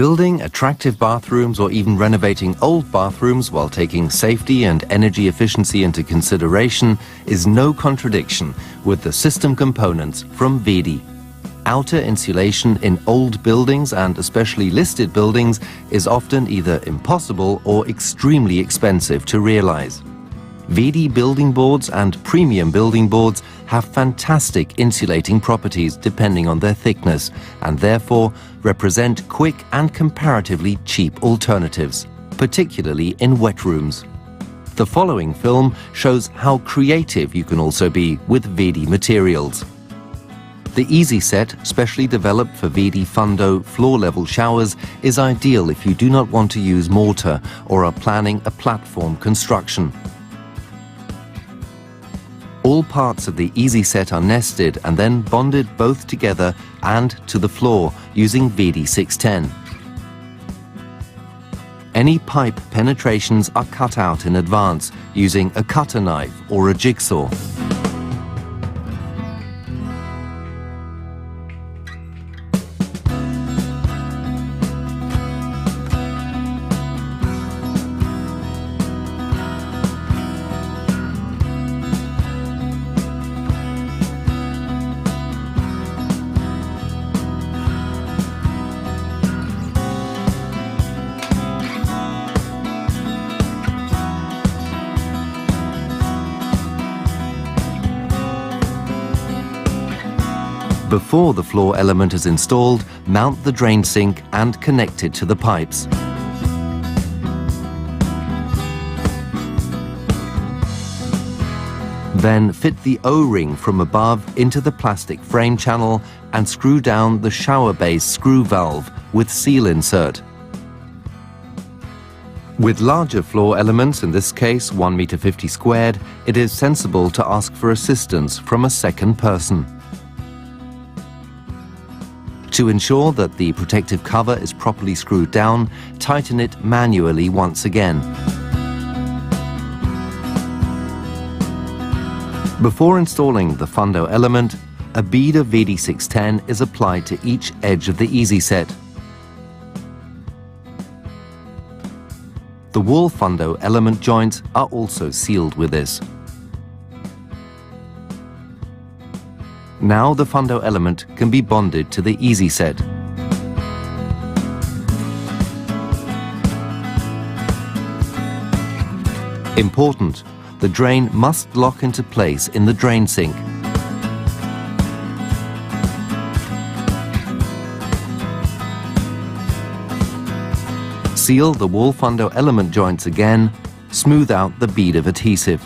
Building attractive bathrooms or even renovating old bathrooms while taking safety and energy efficiency into consideration is no contradiction with the system components from Wedi. Outer insulation in old buildings and especially listed buildings is often either impossible or extremely expensive to realize. Wedi building boards and premium building boards have fantastic insulating properties depending on their thickness and therefore represent quick and comparatively cheap alternatives, particularly in wet rooms. The following film shows how creative you can also be with Wedi materials. The Easy Set, specially developed for Wedi Fundo floor-level showers, is ideal if you do not want to use mortar or are planning a platform construction. All parts of the Easy Set are nested and then bonded both together and to the floor using Wedi 610. Any pipe penetrations are cut out in advance using a cutter knife or a jigsaw. Before the floor element is installed, mount the drain sink and connect it to the pipes. Then fit the O-ring from above into the plastic frame channel and screw down the shower base screw valve with seal insert. With larger floor elements, in this case 1.50 meter squared, it is sensible to ask for assistance from a second person. To ensure that the protective cover is properly screwed down, tighten it manually once again. Before installing the Fundo element, a bead of Wedi 610 is applied to each edge of the Easy Set. The wall Fundo element joints are also sealed with this. Now the Fundo element can be bonded to the Easy Set. Important, the drain must lock into place in the drain sink. Seal the wall Fundo element joints again, smooth out the bead of adhesive.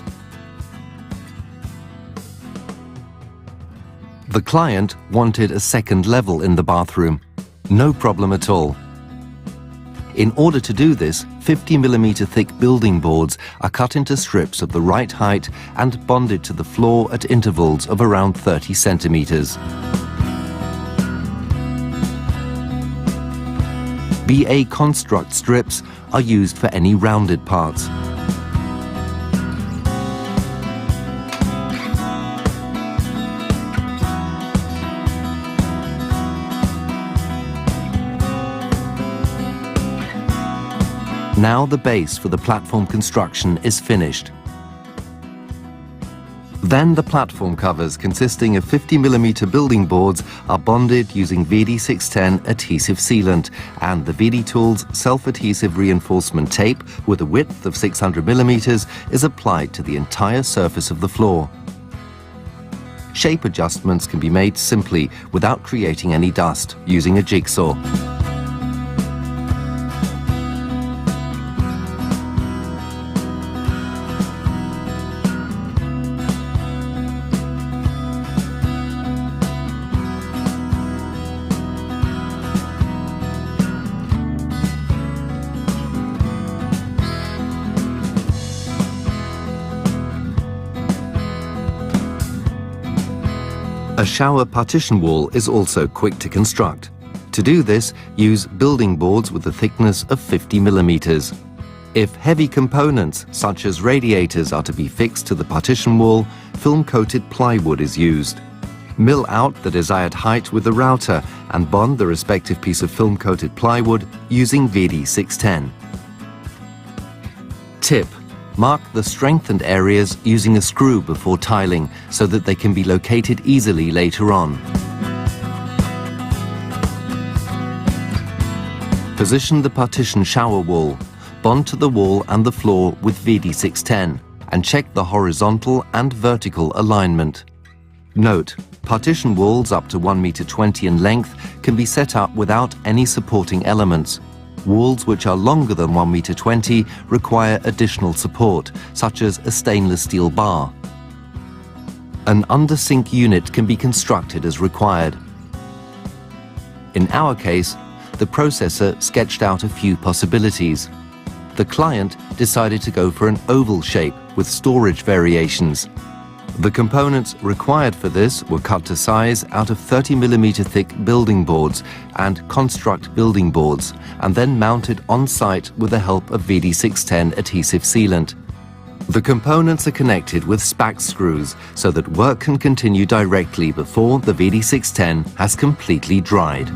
The client wanted a second level in the bathroom. No problem at all. In order to do this, 50 mm thick building boards are cut into strips of the right height and bonded to the floor at intervals of around 30 centimeters. BA construct strips are used for any rounded parts. Now the base for the platform construction is finished. Then the platform covers consisting of 50 mm building boards are bonded using Wedi 610 adhesive sealant and the Wedi Tools self-adhesive reinforcement tape with a width of 600 mm is applied to the entire surface of the floor. Shape adjustments can be made simply without creating any dust using a jigsaw. A shower partition wall is also quick to construct. To do this, use building boards with a thickness of 50 mm. If heavy components, such as radiators, are to be fixed to the partition wall, film-coated plywood is used. Mill out the desired height with the router and bond the respective piece of film-coated plywood using Wedi 610. Tip: mark the strengthened areas using a screw before tiling so that they can be located easily later on. Position the partition shower wall, bond to the wall and the floor with Wedi 610 and check the horizontal and vertical alignment. Note: partition walls up to 1.20 meters in length can be set up without any supporting elements. Walls which are longer than 1.20 meters require additional support, such as a stainless steel bar. An under-sink unit can be constructed as required. In our case, the processor sketched out a few possibilities. The client decided to go for an oval shape with storage variations. The components required for this were cut to size out of 30mm thick building boards and construct building boards, and then mounted on site with the help of Wedi 610 adhesive sealant. The components are connected with SPAC screws so that work can continue directly before the Wedi 610 has completely dried.